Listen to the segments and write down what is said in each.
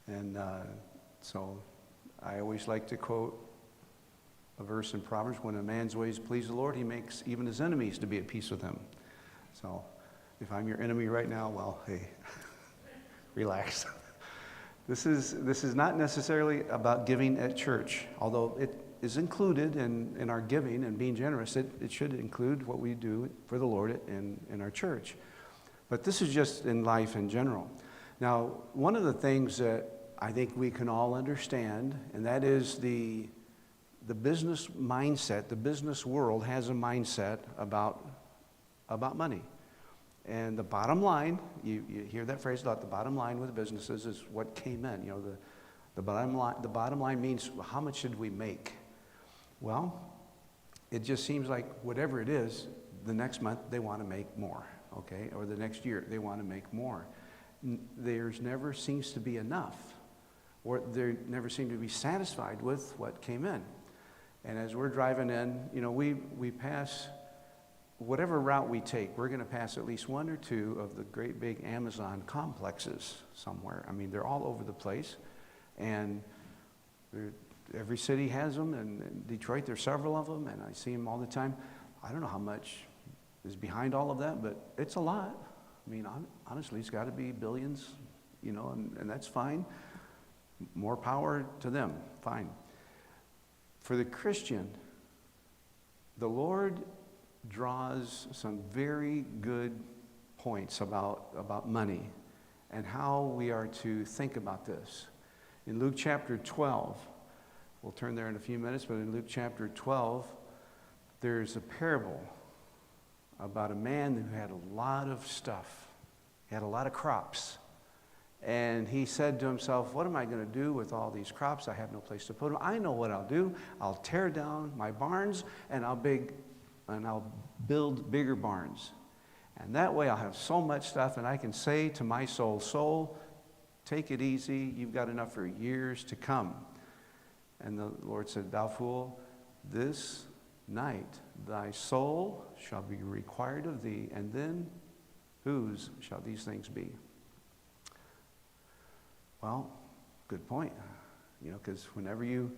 And so I always like to quote a verse in Proverbs, when a man's ways please the Lord, he makes even his enemies to be at peace with him. So if I'm your enemy right now, well, hey, relax. This is not necessarily about giving at church, although it is included in our giving and being generous. It should include what we do for the Lord in our church. But this is just in life in general. Now, one of the things that I think we can all understand, and that is the business mindset. The business world has a mindset about money. And the bottom line, you hear that phrase a lot, the bottom line with businesses is what came in. You know, the bottom line means how much did we make? Well, it just seems like whatever it is, the next month they want to make more, okay? Or the next year they want to make more. There's never seems to be enough, or they never seem to be satisfied with what came in. And as we're driving in, you know, we pass, whatever route we take, we're going to pass at least one or two of the great big Amazon complexes somewhere. I mean, they're all over the place. And every city has them. And in Detroit, there's several of them. And I see them all the time. I don't know how much is behind all of that, but it's a lot. I mean, honestly, it's got to be billions, you know, and that's fine. More power to them, fine. For the Christian, the Lord draws some very good points about money and how we are to think about this. In Luke chapter 12, we'll turn there in a few minutes, but in Luke chapter 12, there's a parable about a man who had a lot of stuff. He had a lot of crops. And he said to himself, what am I going to do with all these crops? I have no place to put them. I know what I'll do. I'll tear down my barns and I'll build bigger barns. And that way I'll have so much stuff and I can say to my soul, take it easy. You've got enough for years to come. And the Lord said, thou fool, this night thy soul shall be required of thee, and then whose shall these things be? Well, good point. You know, because whenever you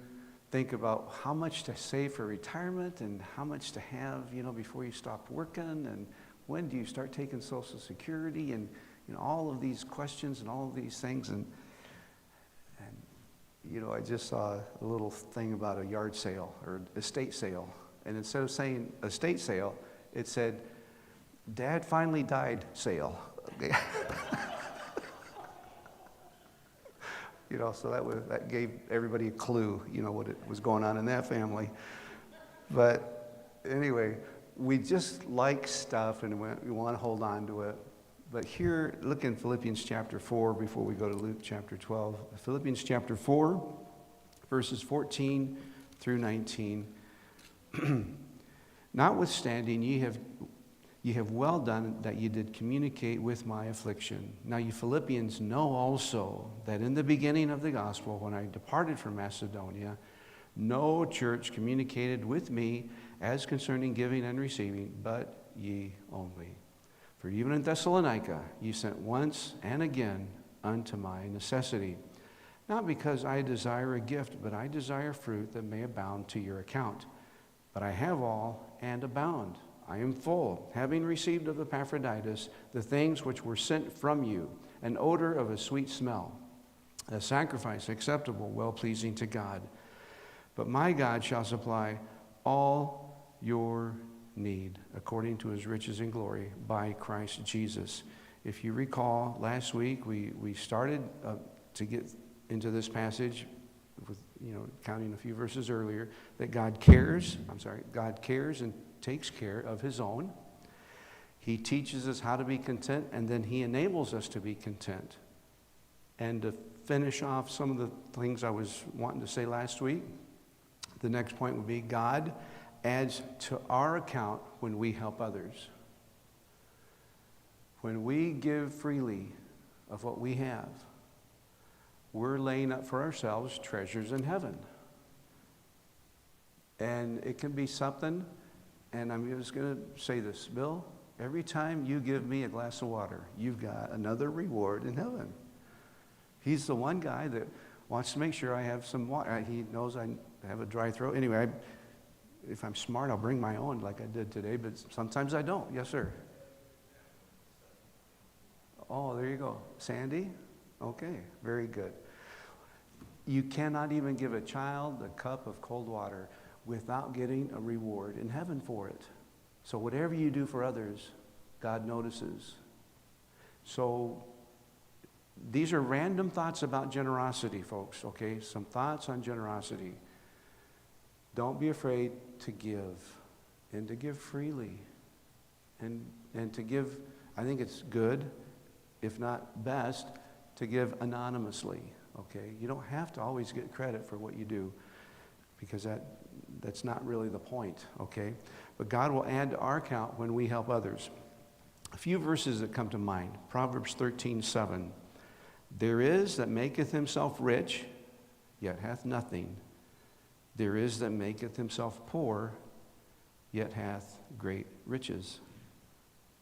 think about how much to save for retirement and how much to have, you know, before you stop working, and when do you start taking Social Security, and, you know, all of these questions and all of these things. And you know, I just saw a little thing about a yard sale or estate sale. And instead of saying estate sale, it said, Dad finally died sale. You know, so that gave everybody a clue, you know, what was going on in that family. But anyway, we just like stuff and we want to hold on to it. But here, look in Philippians chapter 4 before we go to Luke chapter 12. Philippians chapter 4, verses 14 through 19. Notwithstanding, ye have well done that ye did communicate with my affliction. Now ye Philippians know also that in the beginning of the gospel, when I departed from Macedonia, no church communicated with me as concerning giving and receiving, but ye only. For even in Thessalonica ye sent once and again unto my necessity. Not because I desire a gift, but I desire fruit that may abound to your account. But I have all and abound. I am full, having received of Epaphroditus the things which were sent from you, an odor of a sweet smell, a sacrifice acceptable, well-pleasing to God. But my God shall supply all your need according to his riches and glory by Christ Jesus. If you recall, last week we started to get into this passage with, you know, counting a few verses earlier, that God cares and takes care of his own. He teaches us how to be content, and then he enables us to be content. And to finish off some of the things I was wanting to say last week, the next point would be God adds to our account when we help others. When we give freely of what we have, we're laying up for ourselves treasures in heaven. And it can be something, and I'm just going to say this, Bill, every time you give me a glass of water, you've got another reward in heaven. He's the one guy that wants to make sure I have some water. He knows I have a dry throat. Anyway, if I'm smart, I'll bring my own like I did today, but sometimes I don't. Yes, sir. Oh, there you go. Sandy? Okay, very good. You cannot even give a child a cup of cold water without getting a reward in heaven for it. So whatever you do for others, God notices. So these are random thoughts about generosity, folks, okay? Some thoughts on generosity. Don't be afraid to give, and to give freely. And to give, I think it's good, if not best, to give anonymously, okay? You don't have to always get credit for what you do, because that's not really the point, okay? But God will add to our account when we help others. A few verses that come to mind. Proverbs 13:7. There is that maketh himself rich, yet hath nothing. There is that maketh himself poor, yet hath great riches.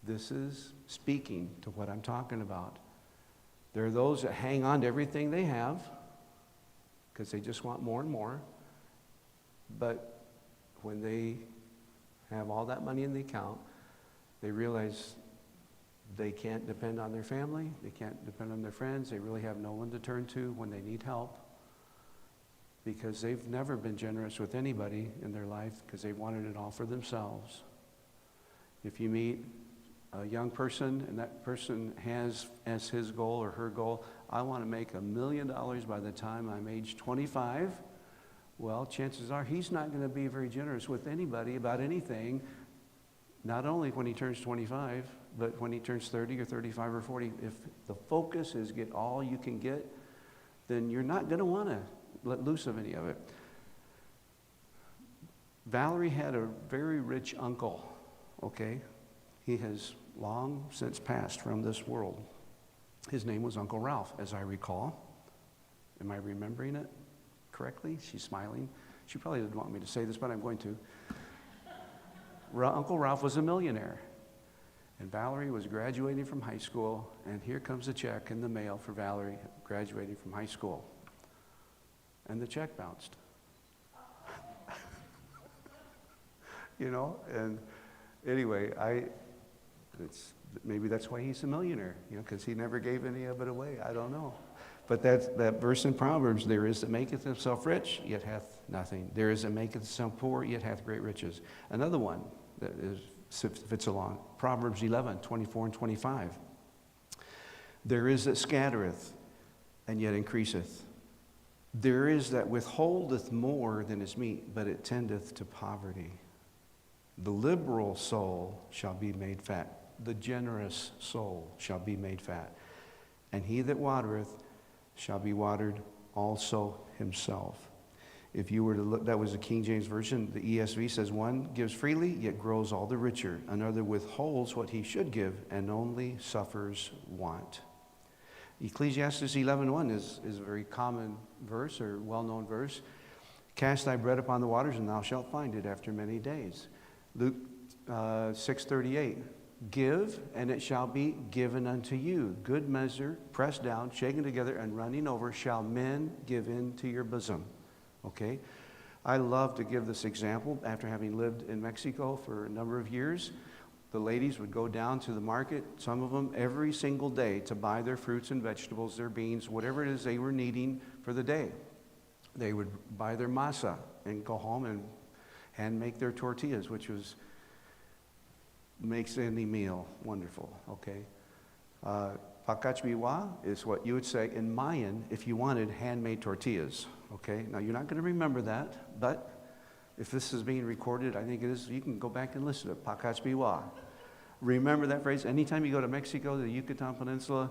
This is speaking to what I'm talking about. There are those that hang on to everything they have because they just want more and more. But when they have all that money in the account, they realize they can't depend on their family, they can't depend on their friends, they really have no one to turn to when they need help, because they've never been generous with anybody in their life because they wanted it all for themselves. If you meet a young person and that person has as his goal or her goal, I want to make $1 million by the time I'm age 25, well, chances are he's not going to be very generous with anybody about anything, not only when he turns 25, but when he turns 30 or 35 or 40. If the focus is get all you can get, then you're not going to want to let loose of any of it. Valerie had a very rich uncle, okay? He has long since passed from this world. His name was Uncle Ralph, as I recall. Am I remembering it correctly? She's smiling. She probably didn't want me to say this, but I'm going to. Uncle Ralph was a millionaire. And Valerie was graduating from high school, and here comes a check in the mail for Valerie graduating from high school. And the check bounced. You know, and anyway, maybe that's why he's a millionaire, you know, because he never gave any of it away. I don't know. But that verse in Proverbs, there is that maketh himself rich, yet hath nothing. There is that maketh himself poor, yet hath great riches. Another one that fits along, Proverbs 11:24-25. There is that scattereth, and yet increaseth. There is that withholdeth more than is meet, but it tendeth to poverty. The liberal soul shall be made fat. The generous soul shall be made fat. And he that watereth shall be watered also himself. If you were to look, that was the King James Version. The ESV says, one gives freely, yet grows all the richer. Another withholds what he should give, and only suffers want. Ecclesiastes 11:1 is a very common verse, or well-known verse. Cast thy bread upon the waters, and thou shalt find it after many days. Luke 6:38. Give, and it shall be given unto you. Good measure, pressed down, shaken together, and running over, shall men give into your bosom. Okay? I love to give this example. After having lived in Mexico for a number of years, the ladies would go down to the market, some of them every single day, to buy their fruits and vegetables, their beans, whatever it is they were needing for the day. They would buy their masa and go home and hand make their tortillas, which makes any meal wonderful, okay? Pacachbiwa is what you would say in Mayan if you wanted handmade tortillas, okay? Now, you're not going to remember that, but if this is being recorded, I think it is, you can go back and listen to it, Pacachbiwa. Remember that phrase. Anytime you go to Mexico, the Yucatan Peninsula,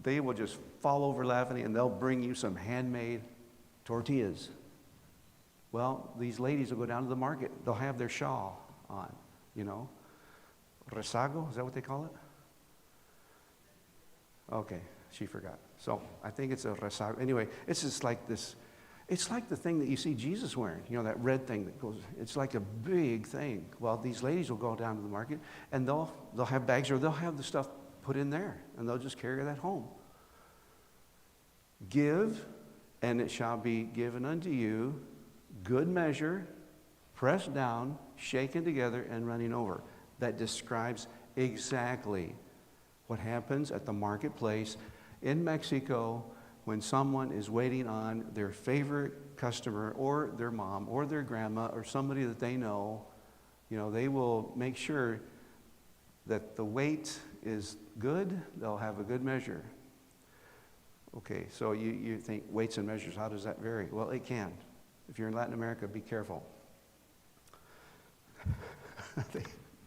they will just fall over laughing, and they'll bring you some handmade tortillas. Well, these ladies will go down to the market. They'll have their shawl on, you know. Rezago, is that what they call it? Okay, she forgot. So I think it's a rezago. Anyway, it's just like this. It's like the thing that you see Jesus wearing, you know, that red thing that goes, it's like a big thing. Well, these ladies will go down to the market, and they'll have bags, or they'll have the stuff put in there, and they'll just carry that home. Give, and it shall be given unto you, good measure, pressed down, shaken together, and running over. That describes exactly what happens at the marketplace in Mexico when someone is waiting on their favorite customer or their mom or their grandma or somebody that they know. You know, they will make sure that the weight is good. They'll have a good measure. Okay, so you think weights and measures, how does that vary? Well, it can. If you're in Latin America, be careful.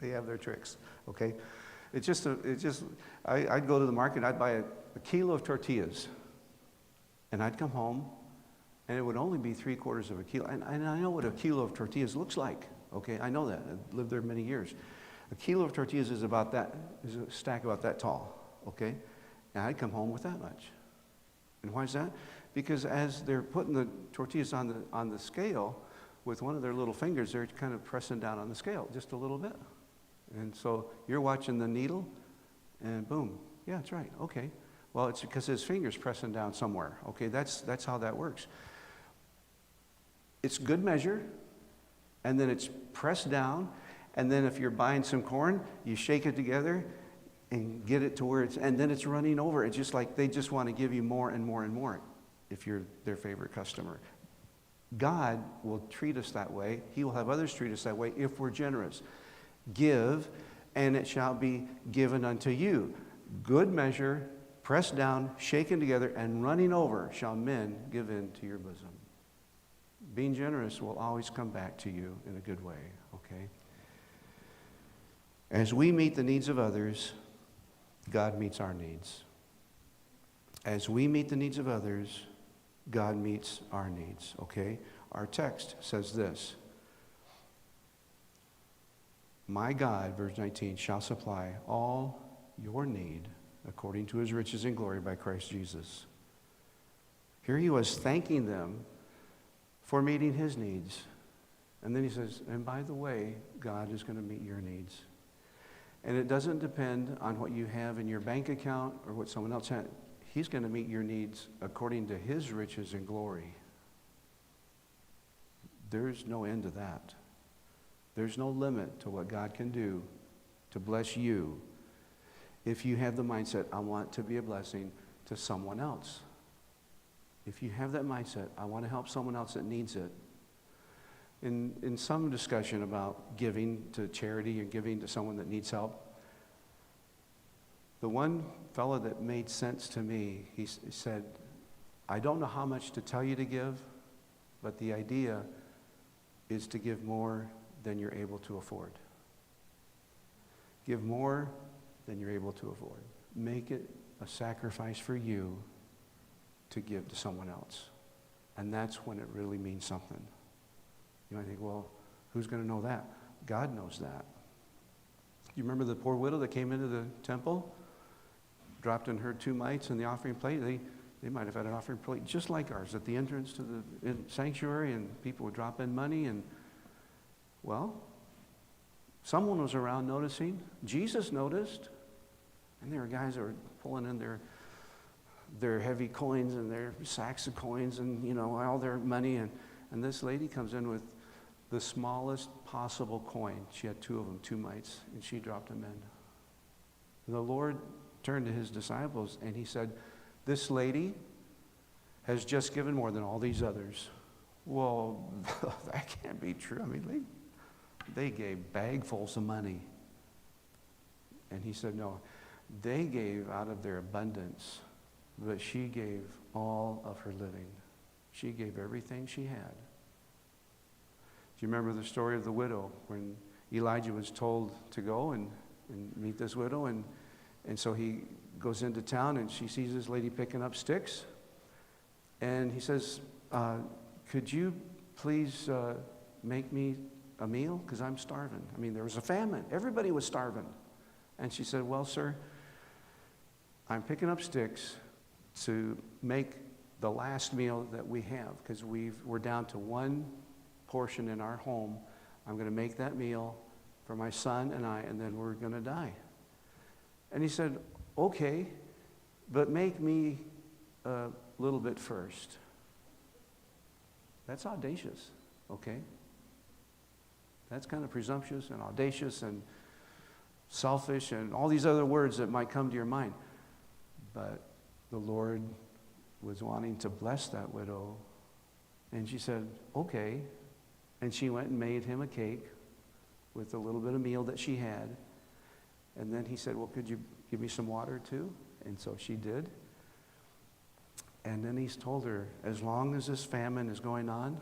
They have their tricks, okay? I'd go to the market, I'd buy a kilo of tortillas, and I'd come home, and it would only be 3/4 of a kilo. And I know what a kilo of tortillas looks like, okay? I know that. I've lived there many years. A kilo of tortillas is a stack about that tall, okay? And I'd come home with that much. And why is that? Because as they're putting the tortillas on the scale, with one of their little fingers, they're kind of pressing down on the scale just a little bit. And so you're watching the needle, and boom. Yeah, that's right. Okay. Well, it's because his finger's pressing down somewhere. Okay, that's how that works. It's good measure, and then it's pressed down, and then if you're buying some corn, you shake it together and get it to where and then it's running over. It's just like they just want to give you more and more and more if you're their favorite customer. God will treat us that way. He will have others treat us that way if we're generous. Give, and it shall be given unto you. Good measure, pressed down, shaken together, and running over shall men give into your bosom. Being generous will always come back to you in a good way, okay? As we meet the needs of others, God meets our needs. As we meet the needs of others, God meets our needs, okay? Our text says this: my God, verse 19, shall supply all your need according to his riches and glory by Christ Jesus. Here he was thanking them for meeting his needs. And then he says, and by the way, God is going to meet your needs. And it doesn't depend on what you have in your bank account or what someone else has. He's going to meet your needs according to his riches and glory. There's no end to that. There's no limit to what God can do to bless you if you have the mindset, I want to be a blessing to someone else. If you have that mindset, I want to help someone else that needs it. In some discussion about giving to charity or giving to someone that needs help, the one fellow that made sense to me, he said, I don't know how much to tell you to give, but the idea is to give more than you're able to afford. Give more than you're able to afford. Make it a sacrifice for you to give to someone else. And that's when it really means something. You might think, well, who's going to know that? God knows that. You remember the poor widow that came into the temple, dropped in her 2 mites in the offering plate? They might have had an offering plate just like ours at the entrance to the sanctuary, and people would drop in money. And, well, someone was around noticing. Jesus noticed. And there were guys that were pulling in their heavy coins and their sacks of coins and, you know, all their money. And this lady comes in with the smallest possible coin. She had 2 of them, 2 mites, and she dropped them in. And the Lord turned to his disciples and he said, this lady has just given more than all these others. Well, that can't be true. I mean, they gave bagfuls of money. And he said, no, they gave out of their abundance, but she gave all of her living. She gave everything she had. Do you remember the story of the widow when Elijah was told to go and meet this widow? And so he goes into town and she sees this lady picking up sticks. And he says, could you please make me a meal? Because I'm starving. I mean, there was a famine. Everybody was starving. And she said, well, sir, I'm picking up sticks to make the last meal that we have, because we're down to 1 portion in our home. I'm going to make that meal for my son and I, and then we're going to die. And he said, okay, but make me little bit first. That's audacious, okay? That's kind of presumptuous and audacious and selfish and all these other words that might come to your mind. But the Lord was wanting to bless that widow. And she said, okay. And she went and made him a cake with a little bit of meal that she had. And then he said, well, could you give me some water too? And so she did. And then he's told her, as long as this famine is going on,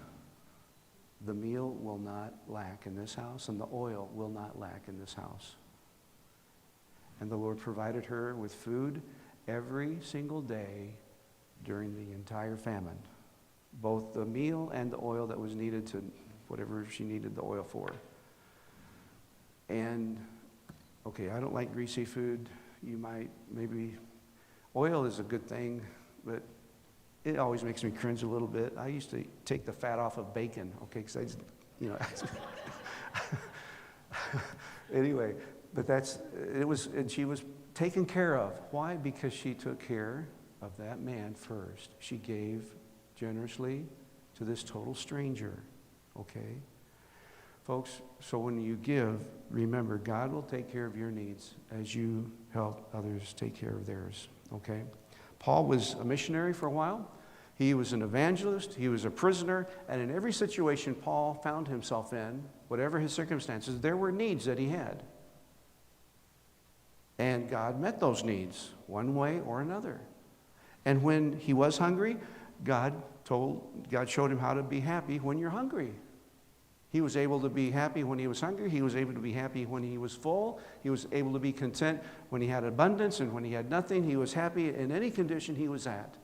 the meal will not lack in this house, and the oil will not lack in this house. And the Lord provided her with food every single day during the entire famine, both the meal and the oil that was needed to whatever she needed the oil for. And, okay, I don't like greasy food. You might, maybe, oil is a good thing, but it always makes me cringe a little bit. I used to take the fat off of bacon, okay, because I just, anyway, but and she was taken care of. Why? Because she took care of that man first. She gave generously to this total stranger, okay? Folks, so when you give, remember, God will take care of your needs as you help others take care of theirs, okay? Paul was a missionary for a while. He was an evangelist. He was a prisoner. And in every situation Paul found himself in, whatever his circumstances, there were needs that he had. And God met those needs one way or another. And when he was hungry, God showed him how to be happy when you're hungry. He was able to be happy when he was hungry. He was able to be happy when he was full. He was able to be content when he had abundance, and when he had nothing, he was happy in any condition he was at.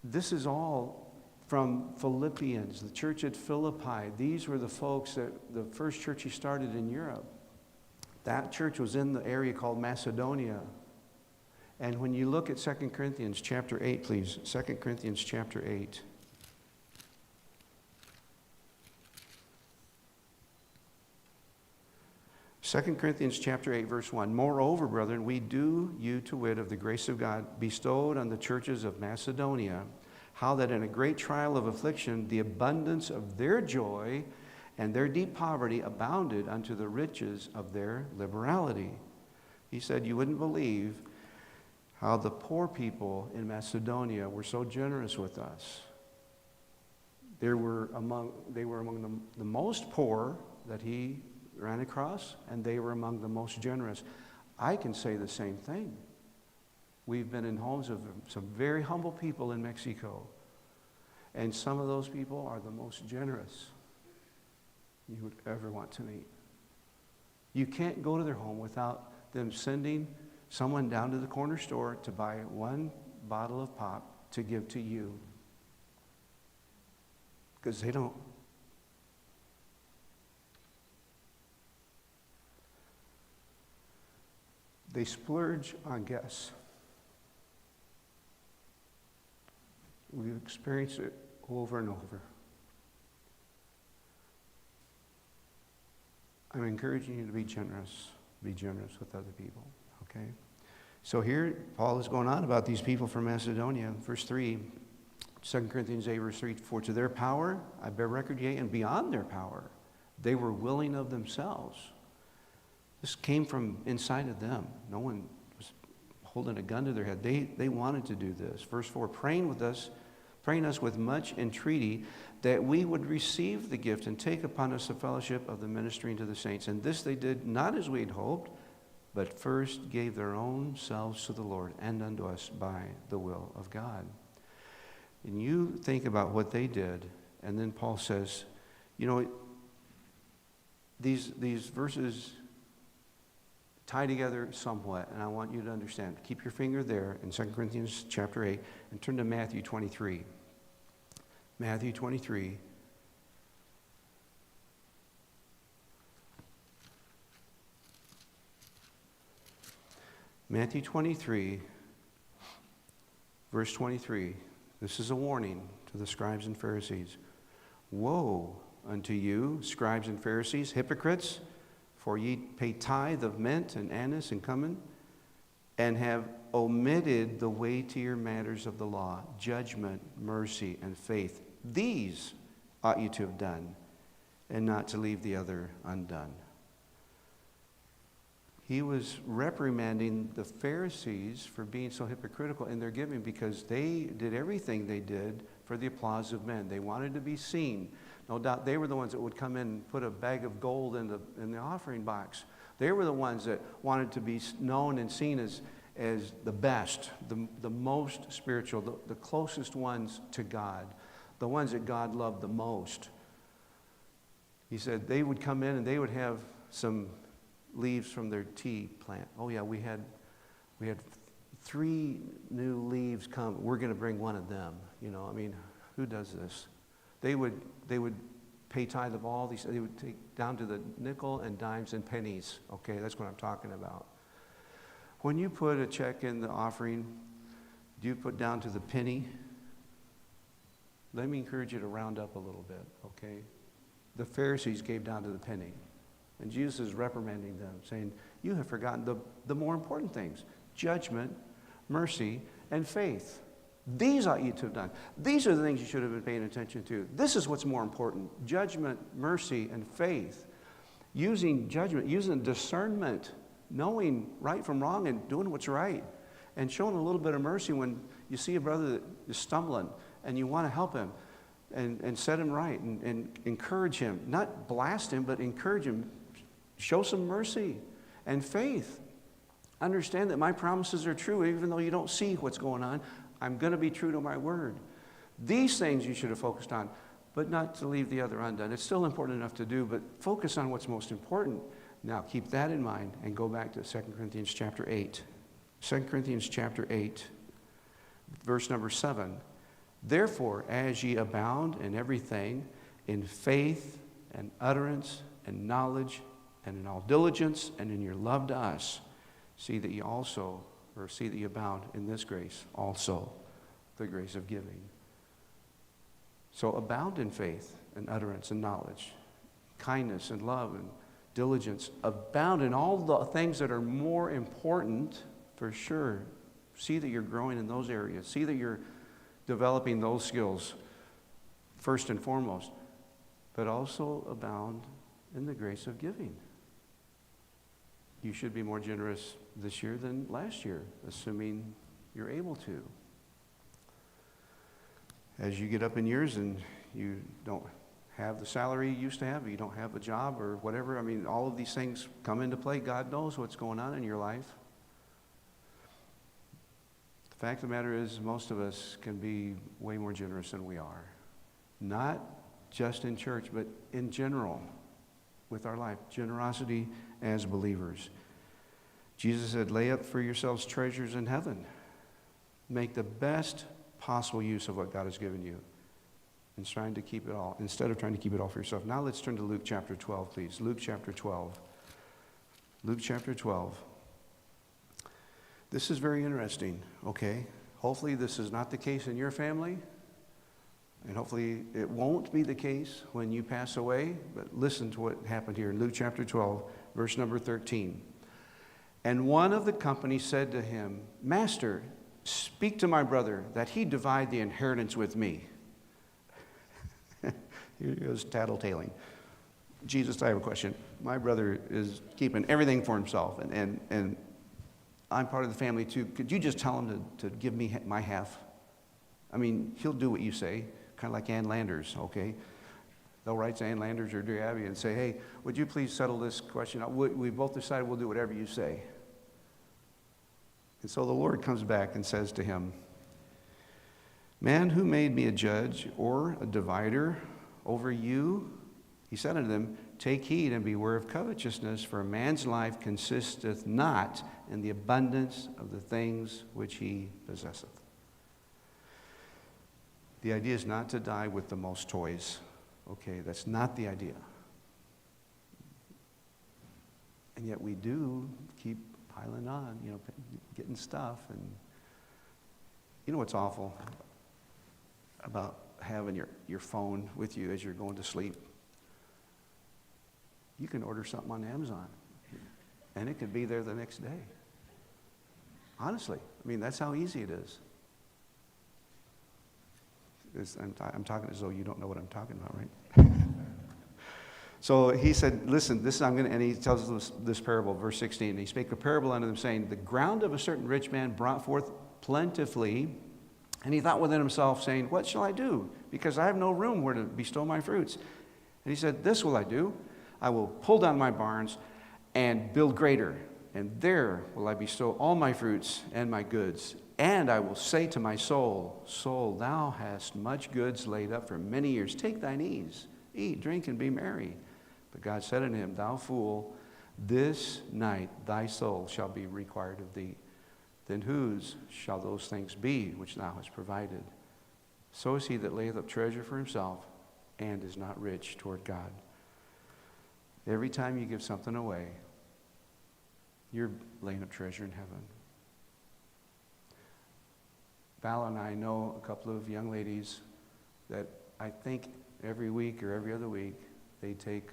This is all from Philippians, the church at Philippi. These were the folks that the first church he started in Europe. That church was in the area called Macedonia. And when you look at 2 Corinthians chapter 8, please, 2 Corinthians chapter 8. 2 Corinthians chapter 8, verse 1. Moreover, brethren, we do you to wit of the grace of God bestowed on the churches of Macedonia, how that in a great trial of affliction, the abundance of their joy and their deep poverty abounded unto the riches of their liberality. He said, you wouldn't believe how the poor people in Macedonia were so generous with us. They were among the most poor that he ran across, and they were among the most generous. I can say the same thing. We've been in homes of some very humble people in Mexico, and some of those people are the most generous you would ever want to meet. You can't go to their home without them sending someone down to the corner store to buy one bottle of pop to give to you, because they don't. They splurge on guests. We've experienced it over and over. I'm encouraging you to be generous. Be generous with other people, okay? So here, Paul is going on about these people from Macedonia. Verse 3, 2 Corinthians 8, verse 3, for to their power I bear record, yea, and beyond their power, they were willing of themselves. This came from inside of them. No one was holding a gun to their head. They wanted to do this. Verse 4, praying us with much entreaty that we would receive the gift and take upon us the fellowship of the ministering to the saints. And this they did not as we had hoped, but first gave their own selves to the Lord and unto us by the will of God. And you think about what they did, and then Paul says, these verses tie together somewhat, and I want you to understand. Keep your finger there in 2 Corinthians chapter 8 and turn to Matthew 23. Matthew 23. Matthew 23, verse 23. This is a warning to the scribes and Pharisees. Woe unto you, scribes and Pharisees, hypocrites! For ye pay tithe of mint and anise and cumin, and have omitted the weightier matters of the law, judgment, mercy, and faith. These ought you to have done, and not to leave the other undone. He was reprimanding the Pharisees for being so hypocritical in their giving, because they did everything they did for the applause of men. They wanted to be seen. No doubt they were the ones that would come in and put a bag of gold in the offering box. They were the ones that wanted to be known and seen as the best, the most spiritual, the closest ones to God, the ones that God loved the most. He said they would come in and they would have some leaves from their tea plant. Oh yeah, we had 3 new leaves come. We're going to bring one of them. You know, I mean, who does this? They would pay tithe of all these. They would take down to the nickel and dimes and pennies. Okay, that's what I'm talking about. When you put a check in the offering, do you put down to the penny? Let me encourage you to round up a little bit, okay? The Pharisees gave down to the penny. And Jesus is reprimanding them, saying, you have forgotten the more important things: judgment, mercy, and faith. These ought you to have done. These are the things you should have been paying attention to. This is what's more important: judgment, mercy, and faith. Using judgment, using discernment, knowing right from wrong and doing what's right, and showing a little bit of mercy when you see a brother that is stumbling and you want to help him and set him right and encourage him. Not blast him, but encourage him. Show some mercy and faith. Understand that my promises are true, even though you don't see what's going on. I'm going to be true to my word. These things you should have focused on, but not to leave the other undone. It's still important enough to do, but focus on what's most important. Now, keep that in mind and go back to 2 Corinthians chapter 8. 2 Corinthians chapter 8, verse number 7. Therefore, as ye abound in everything, in faith and utterance and knowledge and in all diligence and in your love to us, see that you abound in this grace also, the grace of giving. So abound in faith and utterance and knowledge, kindness and love and diligence. Abound in all the things that are more important, for sure. See that you're growing in those areas. See that you're developing those skills first and foremost. But also abound in the grace of giving. You should be more generous this year than last year, assuming you're able to. As you get up in years and you don't have the salary you used to have, you don't have a job or whatever, I mean, all of these things come into play. God knows what's going on in your life. The fact of the matter is, most of us can be way more generous than we are. Not just in church, but in general with our life. Generosity as believers. Jesus said, lay up for yourselves treasures in heaven. Make the best possible use of what God has given you and trying to keep it all, instead of trying to keep it all for yourself. Now let's turn to Luke chapter 12, please. Luke chapter 12. Luke chapter 12. This is very interesting, okay? Hopefully this is not the case in your family, and hopefully it won't be the case when you pass away, but listen to what happened here in Luke chapter 12, verse number 13. And one of the company said to him, Master, speak to my brother that he divide the inheritance with me. Here goes tattletaling. Jesus, I have a question. My brother is keeping everything for himself, and I'm part of the family too. Could you just tell him to give me my half? I mean, he'll do what you say, kind of like Ann Landers, okay? They'll write to Ann Landers or Dear Abby and say, hey, would you please settle this question out? We both decided we'll do whatever you say. And so the Lord comes back and says to him, Man, who made me a judge or a divider over you? He said unto them, Take heed and beware of covetousness, for a man's life consisteth not in the abundance of the things which he possesseth. The idea is not to die with the most toys. Okay, that's not the idea. And yet we do keep piling on, getting stuff. And you know what's awful about having your phone with you as you're going to sleep? You can order something on Amazon, and it could be there the next day. Honestly. I mean, that's how easy it is. I'm talking as though you don't know what I'm talking about, right? So he said, listen, and he tells us this parable, verse 16. He spake a parable unto them, saying, the ground of a certain rich man brought forth plentifully. And he thought within himself, saying, what shall I do? Because I have no room where to bestow my fruits. And he said, this will I do. I will pull down my barns and build greater. And there will I bestow all my fruits and my goods. And I will say to my soul, soul, thou hast much goods laid up for many years. Take thine ease, eat, drink, and be merry. But God said unto him, thou fool, this night thy soul shall be required of thee. Then whose shall those things be which thou hast provided? So is he that layeth up treasure for himself and is not rich toward God. Every time you give something away, you're laying up treasure in heaven. Val and I know a couple of young ladies that I think every week or every other week they take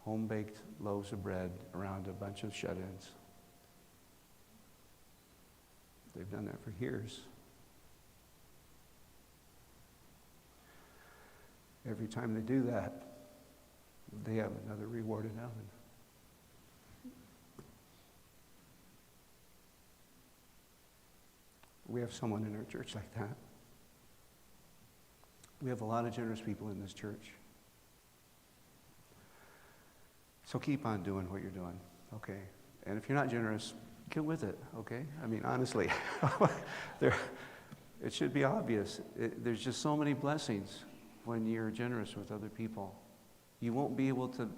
home-baked loaves of bread around a bunch of shut-ins. They've done that for years. Every time they do that, they have another reward in heaven. We have someone in our church like that. We have a lot of generous people in this church. So keep on doing what you're doing, okay? And if you're not generous, get with it, okay? I mean, honestly, it should be obvious. There's just so many blessings when you're generous with other people. You won't be able to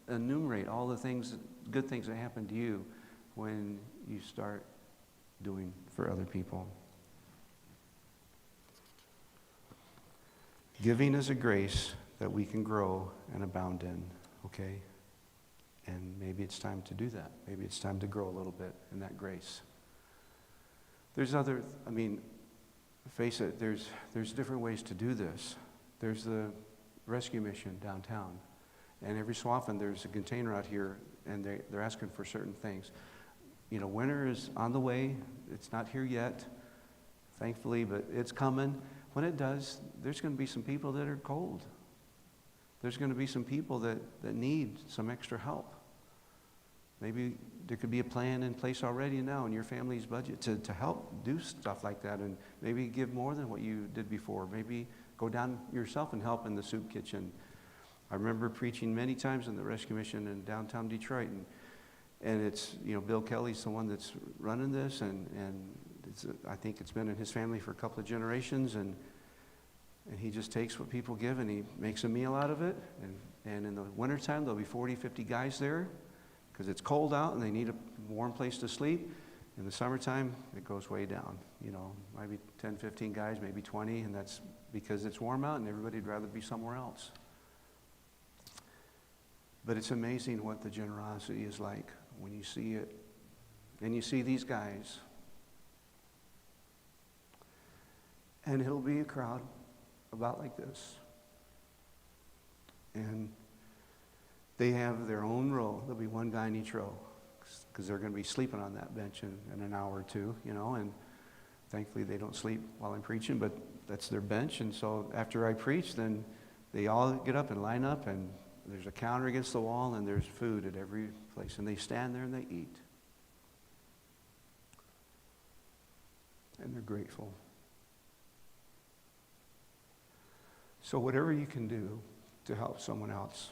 enumerate all the things, good things that happen to you when you start doing for other people. Giving is a grace that we can grow and abound in, okay? And maybe it's time to do that. Maybe it's time to grow a little bit in that grace. Face it, there's different ways to do this. There's the rescue mission downtown. And every so often there's a container out here and they're asking for certain things. You know, winter is on the way. It's not here yet, thankfully, but it's coming. When it does, there's going to be some people that are cold. There's going to be some people that need some extra help. Maybe there could be a plan in place already now in your family's budget to help do stuff like that, and maybe give more than what you did before. Maybe go down yourself and help in the soup kitchen. I remember preaching many times in the rescue mission in downtown Detroit, and it's, you know, Bill Kelly's the one that's running this, and I think it's been in his family for a couple of generations, and he just takes what people give and he makes a meal out of it. And in the wintertime, there'll be 40, 50 guys there because it's cold out and they need a warm place to sleep. In the summertime, it goes way down. You know, maybe 10, 15 guys, maybe 20, and that's because it's warm out and everybody'd rather be somewhere else. But it's amazing what the generosity is like when you see it. And you see these guys. And it'll be a crowd about like this. And they have their own row. There'll be one guy in each row because they're going to be sleeping on that bench in an hour or two, you know, and thankfully they don't sleep while I'm preaching, but that's their bench. And so after I preach, then they all get up and line up, and there's a counter against the wall, and there's food at every place. And they stand there and they eat. And they're grateful. So whatever you can do to help someone else,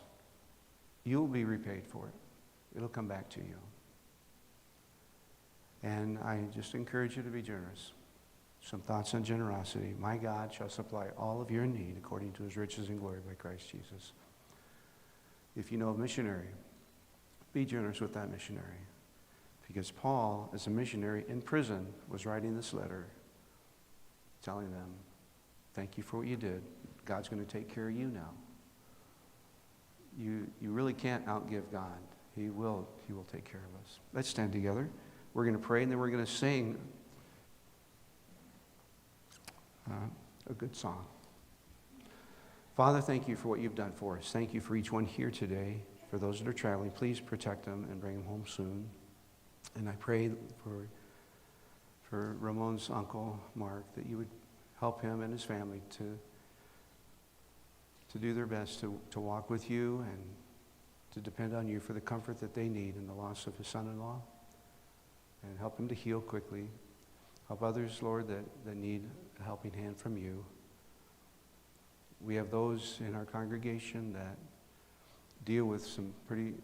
you'll be repaid for it. It'll come back to you. And I just encourage you to be generous. Some thoughts on generosity. My God shall supply all of your need according to his riches and glory by Christ Jesus. If you know a missionary, be generous with that missionary. Because Paul, as a missionary in prison, was writing this letter telling them, thank you for what you did. God's going to take care of you now. You really can't outgive God. He will take care of us. Let's stand together. We're going to pray, and then we're going to sing a good song. Father, thank you for what you've done for us. Thank you for each one here today. For those that are traveling, please protect them and bring them home soon. And I pray for for Ramon's uncle, Mark, that you would help him and his family to do their best to walk with you and to depend on you for the comfort that they need in the loss of his son-in-law. And help him to heal quickly. Help others, Lord, that need a helping hand from you. We have those in our congregation that deal with some pretty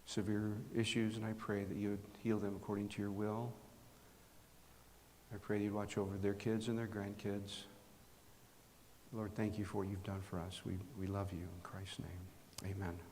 severe issues, and I pray that you would heal them according to your will. I pray you'd watch over their kids and their grandkids. Lord, thank you for what you've done for us. We love you in Christ's name. Amen.